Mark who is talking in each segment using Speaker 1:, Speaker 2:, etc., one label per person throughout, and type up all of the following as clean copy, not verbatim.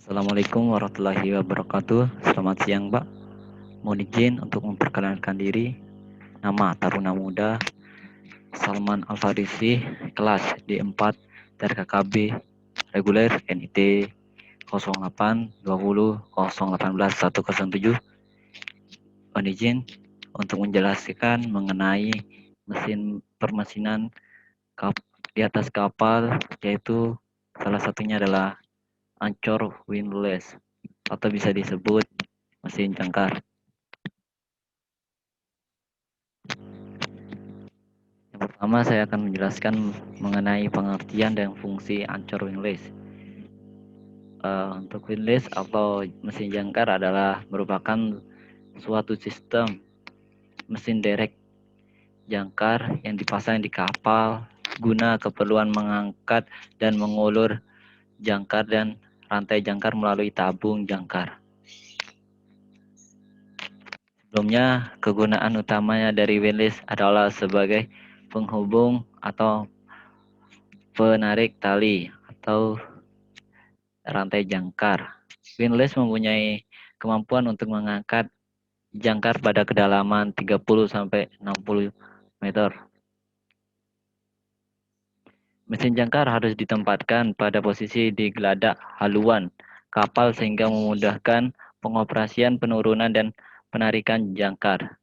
Speaker 1: Assalamualaikum warahmatullahi wabarakatuh. Selamat siang, Pak. Mohon izin untuk memperkenalkan diri. Nama Taruna Muda Salman Al-Farisi, kelas D4 TRKKB reguler NIT 0820081107. Mohon izin untuk menjelaskan mengenai mesin permesinan di atas kapal, yaitu salah satunya adalah Ancor windlass atau bisa disebut mesin jangkar. Yang pertama saya akan menjelaskan mengenai pengertian dan fungsi Ancor windlass. Untuk windlass atau mesin jangkar adalah merupakan suatu sistem mesin derek jangkar yang dipasang di kapal guna keperluan mengangkat dan mengulur jangkar dan rantai jangkar melalui tabung jangkar. Sebelumnya, kegunaan utamanya dari windlass adalah sebagai penghubung atau penarik tali atau rantai jangkar. Windlass mempunyai kemampuan untuk mengangkat jangkar pada kedalaman 30-60 meter. Mesin jangkar harus ditempatkan pada posisi di geladak haluan kapal sehingga memudahkan pengoperasian penurunan dan penarikan jangkar.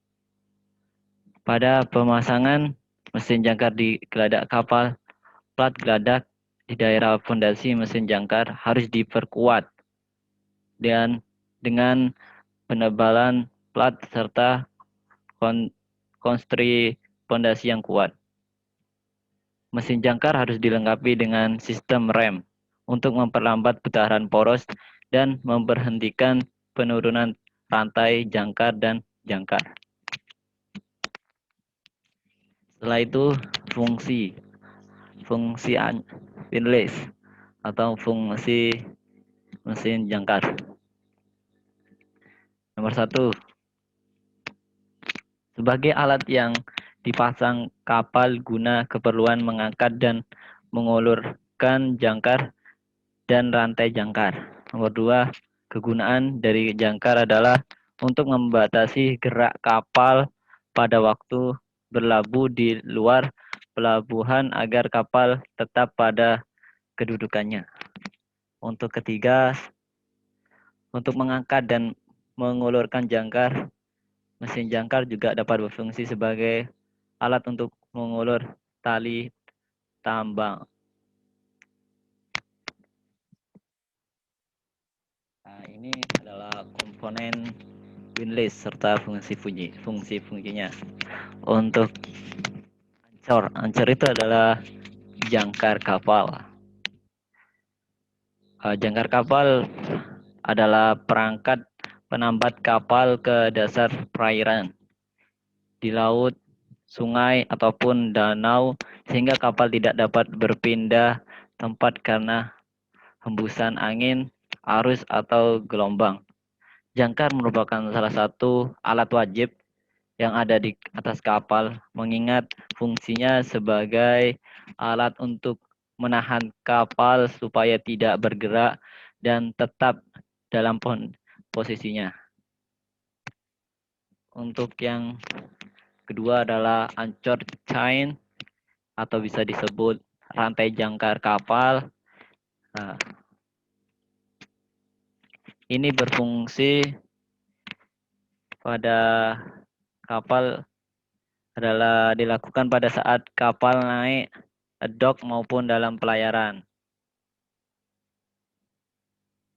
Speaker 1: Pada pemasangan mesin jangkar di geladak kapal, plat geladak di daerah fondasi mesin jangkar harus diperkuat dan dengan penebalan plat serta konstri fondasi yang kuat. Mesin jangkar harus dilengkapi dengan sistem rem untuk memperlambat putaran poros dan memberhentikan penurunan rantai jangkar dan jangkar. Setelah itu fungsi windlass atau fungsi mesin jangkar. Nomor 1, sebagai alat yang dipasang kapal guna keperluan mengangkat dan mengulurkan jangkar dan rantai jangkar. Nomor 2, kegunaan dari jangkar adalah untuk membatasi gerak kapal pada waktu berlabuh di luar pelabuhan agar kapal tetap pada kedudukannya. Untuk ketiga, untuk mengangkat dan mengulurkan jangkar, mesin jangkar juga dapat berfungsi sebagai alat untuk mengulur tali tambang. Nah, ini adalah komponen windlass serta fungsinya. Untuk ancor itu adalah jangkar kapal. Jangkar kapal adalah perangkat penambat kapal ke dasar perairan di laut, sungai ataupun danau sehingga kapal tidak dapat berpindah tempat karena hembusan angin, arus atau gelombang. Jangkar merupakan salah satu alat wajib yang ada di atas kapal, mengingat fungsinya sebagai alat untuk menahan kapal supaya tidak bergerak dan tetap dalam posisinya. Untuk yang kedua adalah anchor chain atau bisa disebut rantai jangkar kapal. Nah, ini berfungsi pada kapal adalah dilakukan pada saat kapal naik dock maupun dalam pelayaran.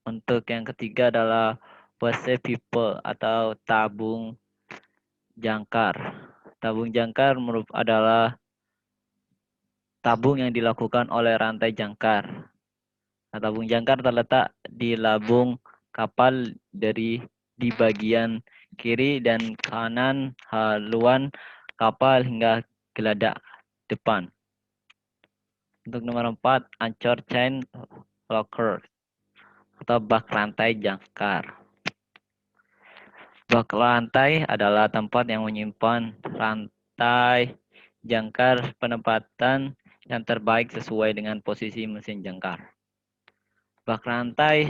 Speaker 1: Untuk yang ketiga adalah washer people atau tabung jangkar. Tabung jangkar adalah tabung yang dilakukan oleh rantai jangkar. Nah, tabung jangkar terletak di labung kapal di bagian kiri dan kanan haluan kapal hingga geladak depan. Untuk nomor 4, anchor chain locker atau bak rantai jangkar. Bak rantai adalah tempat yang menyimpan rantai jangkar penempatan yang terbaik sesuai dengan posisi mesin jangkar. Bak rantai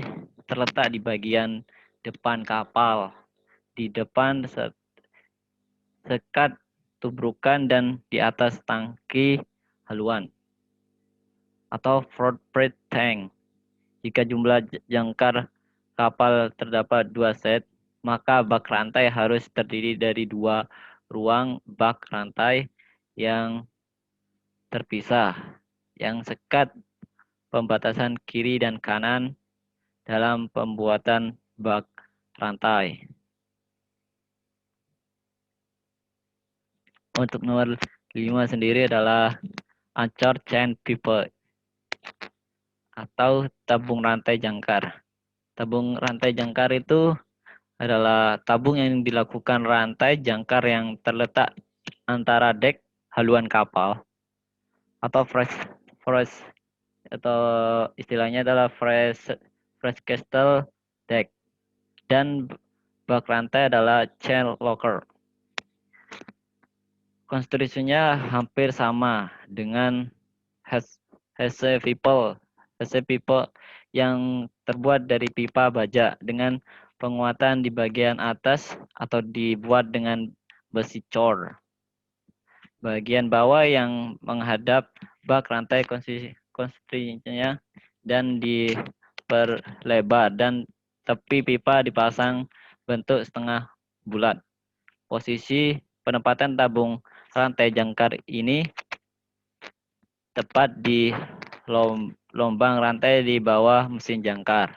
Speaker 1: terletak di bagian depan kapal, di depan sekat tubrukan dan di atas tangki haluan atau forward tank. Jika jumlah jangkar kapal terdapat 2 set, maka bak rantai harus terdiri dari 2 ruang bak rantai yang terpisah, yang sekat pembatasan kiri dan kanan dalam pembuatan bak rantai. Untuk nomor 5 sendiri adalah anchor chain pipe atau tabung rantai jangkar. Tabung rantai jangkar itu adalah tabung yang dilakukan rantai jangkar yang terletak antara dek haluan kapal atau fresh atau istilahnya adalah fresh castle deck, dan bak rantai adalah chain locker. Konstruksinya hampir sama dengan HC pipe yang terbuat dari pipa baja dengan penguatan di bagian atas atau dibuat dengan besi cor. Bagian bawah yang menghadap bak rantai konstruksinya dan diperlebar, dan tepi pipa dipasang bentuk setengah bulat. Posisi penempatan tabung rantai jangkar ini tepat di lombang rantai di bawah mesin jangkar.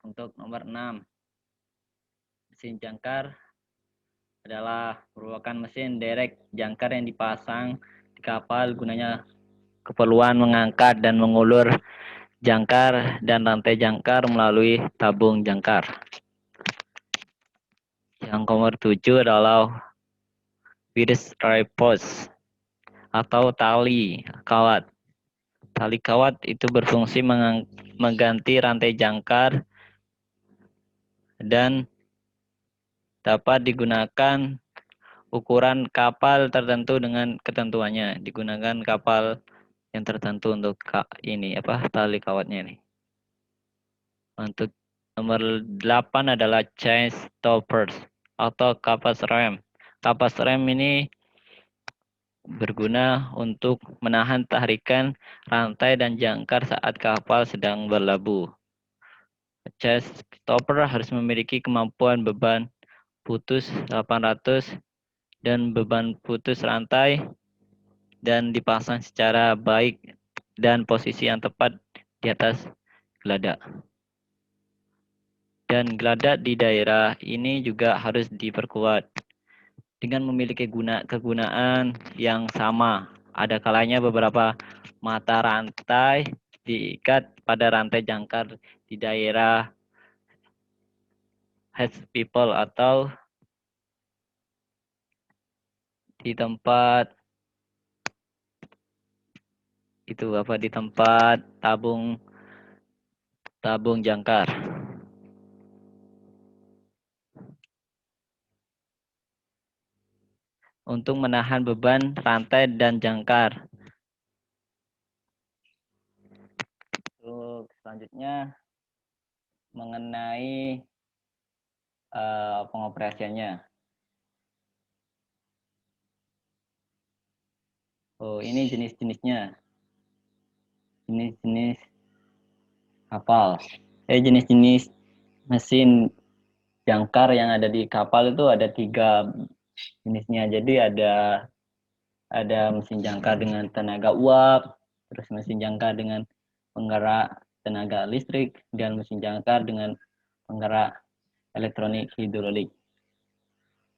Speaker 1: Untuk nomor 6, mesin jangkar adalah merupakan mesin derek jangkar yang dipasang di kapal gunanya keperluan mengangkat dan mengulur jangkar dan rantai jangkar melalui tabung jangkar. Yang nomor 7 adalah Width post atau tali kawat. Tali kawat itu berfungsi mengganti rantai jangkar dan dapat digunakan ukuran kapal tertentu dengan ketentuannya. Digunakan kapal yang tertentu untuk tali kawatnya ini. Untuk nomor 8 adalah chain stoppers atau kapas rem. Kapas rem ini berguna untuk menahan tarikan rantai dan jangkar saat kapal sedang berlabuh. Chain stopper harus memiliki kemampuan beban putus 800 dan beban putus rantai dan dipasang secara baik dan posisi yang tepat di atas geladak. Dan geladak di daerah ini juga harus diperkuat dengan memiliki kegunaan yang sama. Ada kalanya beberapa mata rantai diikat pada rantai jangkar di daerah head people atau di tempat tabung jangkar. Untuk menahan beban rantai dan jangkar. Selanjutnya mengenai pengoperasiannya. Ini jenis-jenisnya. Jenis-jenis kapal. Jenis-jenis mesin jangkar yang ada di kapal itu ada 3 jenisnya. Jadi ada mesin jangkar dengan tenaga uap, terus mesin jangkar dengan penggerak tenaga listrik, dan mesin jangkar dengan penggerak elektronik hidrolik.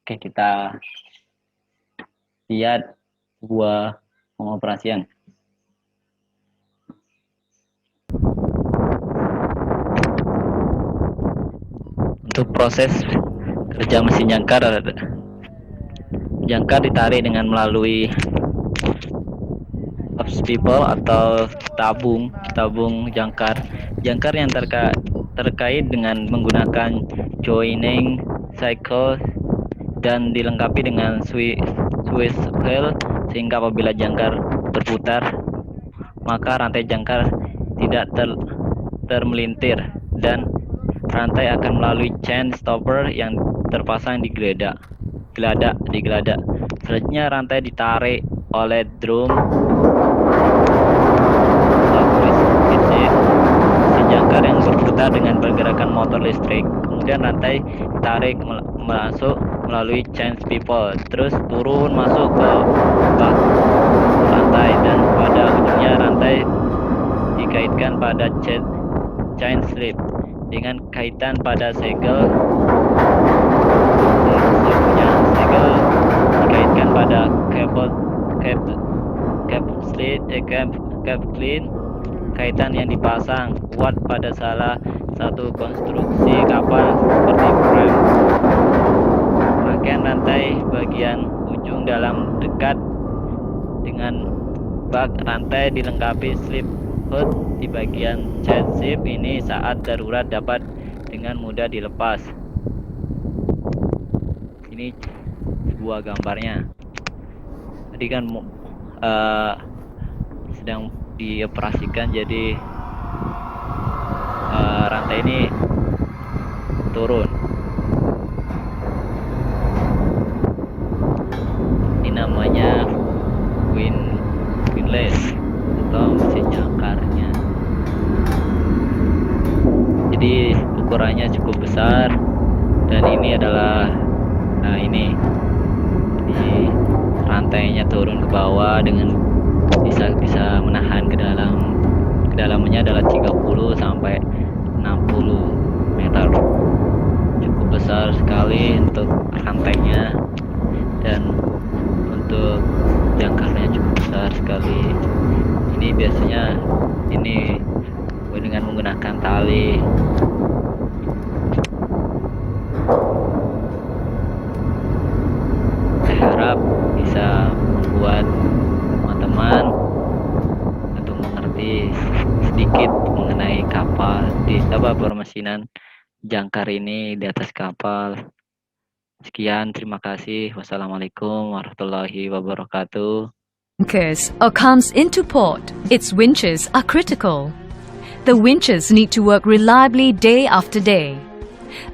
Speaker 1: Oke, kita lihat sebuah pengoperasian. Untuk proses kerja mesin jangkar ditarik dengan melalui people atau tabung jangkar yang terkait dengan menggunakan joining cycle dan dilengkapi dengan swivel, sehingga apabila jangkar berputar maka rantai jangkar tidak termelintir, dan rantai akan melalui chain stopper yang terpasang di geladak. Selanjutnya rantai ditarik oleh drum si jangkar yang berputar dengan pergerakan motor listrik. Kemudian rantai ditarik masuk melalui chain swivel, terus turun masuk ke bak rantai, dan pada ujungnya rantai dikaitkan pada chain slip dengan kaitan pada segel. Segel dikaitkan pada cap clean, kaitan yang dipasang kuat pada salah satu konstruksi kapal seperti frame. Rangkaian rantai bagian ujung dalam dekat dengan bak rantai dilengkapi slip hood di bagian chain slip ini saat darurat dapat dengan mudah dilepas. Ini sebuah gambarnya. Tadi kan sedang dioperasikan, jadi rantai ini turun. Ini namanya windlass atau mesin jangkarnya. Jadi ukurannya cukup besar, dan ini adalah ini di rantainya turun ke bawah dengan bisa menahan kedalamannya adalah 30 sampai 60 meter. Cukup besar sekali untuk rantainya, dan untuk jangkarnya cukup besar sekali. Ini biasanya dengan menggunakan tali. Saya harap bisa membuat teman-teman untuk mengerti sedikit mengenai kapal permesinan jangkar ini di atas kapal. Sekian, terima kasih. Wassalamualaikum warahmatullahi wabarakatuh.
Speaker 2: Anchors or comes into port, its winches are critical. The winches need to work reliably day after day.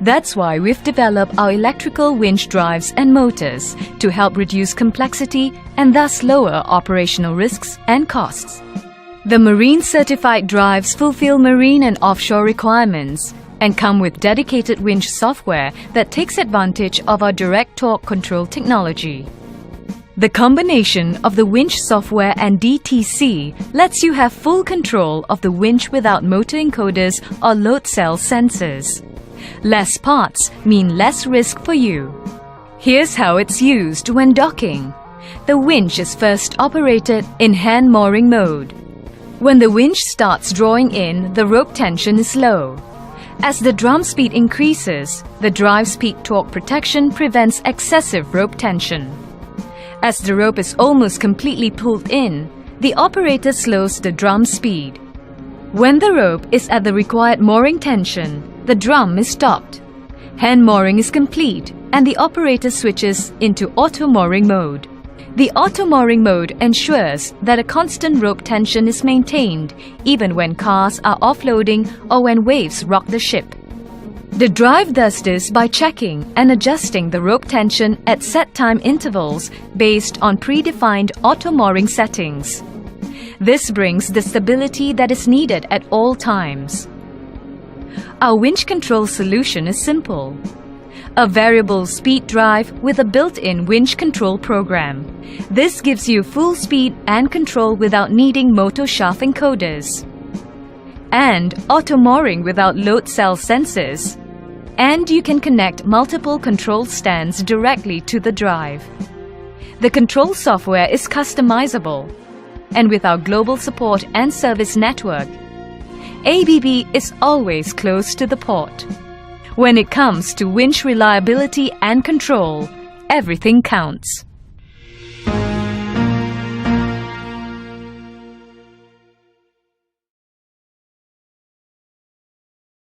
Speaker 2: That's why we've developed our electrical winch drives and motors to help reduce complexity and thus lower operational risks and costs. The marine certified drives fulfill marine and offshore requirements and come with dedicated winch software that takes advantage of our direct torque control technology. The combination of the winch software and DTC lets you have full control of the winch without motor encoders or load cell sensors. Less parts mean less risk for you. Here's how it's used when docking. The winch is first operated in hand mooring mode. When the winch starts drawing in, the rope tension is low. As the drum speed increases, the drive speed torque protection prevents excessive rope tension. As the rope is almost completely pulled in, the operator slows the drum speed. When the rope is at the required mooring tension, the drum is stopped. Hand mooring is complete and the operator switches into auto mooring mode. The auto mooring mode ensures that a constant rope tension is maintained even when cars are offloading or when waves rock the ship. The drive does this by checking and adjusting the rope tension at set time intervals based on predefined auto mooring settings. This brings the stability that is needed at all times. Our winch control solution is simple. A variable speed drive with a built-in winch control program. This gives you full speed and control without needing motor shaft encoders. And auto mooring without load cell sensors. And you can connect multiple control stands directly to the drive. The control software is customizable. And with our global support and service network, ABB is always close to the port. When it comes to winch reliability and control, everything counts.